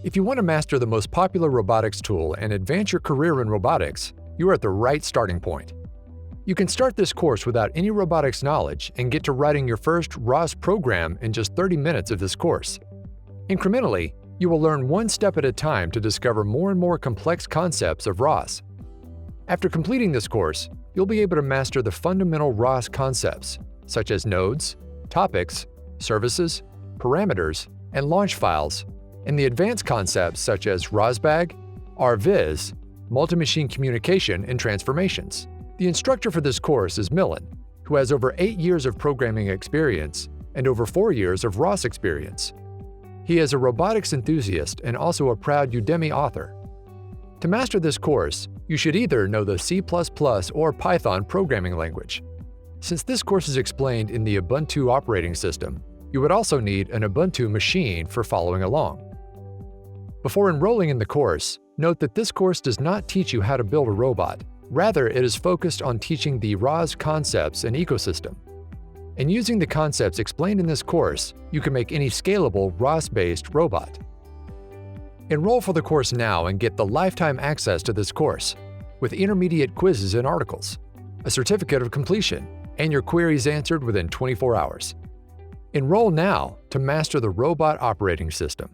If you want to master the most popular robotics tool and advance your career in robotics, you are at the right starting point. You can start this course without any robotics knowledge and get to writing your first ROS program in just 30 minutes of this course. Incrementally, you will learn one step at a time to discover more and more complex concepts of ROS. After completing this course, you'll be able to master the fundamental ROS concepts, such as nodes, topics, services, parameters, and launch files, and the advanced concepts such as Rosbag, R-viz, multi-machine communication, and transformations. The instructor for this course is Milan, who has over 8 years of programming experience and over 4 years of ROS experience. He is a robotics enthusiast and also a proud Udemy author. To master this course, you should either know the C++ or Python programming language. Since this course is explained in the Ubuntu operating system, you would also need an Ubuntu machine for following along. Before enrolling in the course, note that this course does not teach you how to build a robot. Rather, it is focused on teaching the ROS concepts and ecosystem. And using the concepts explained in this course, you can make any scalable ROS-based robot. Enroll for the course now and get the lifetime access to this course, with intermediate quizzes and articles, a certificate of completion, and your queries answered within 24 hours. Enroll now to master the robot operating system.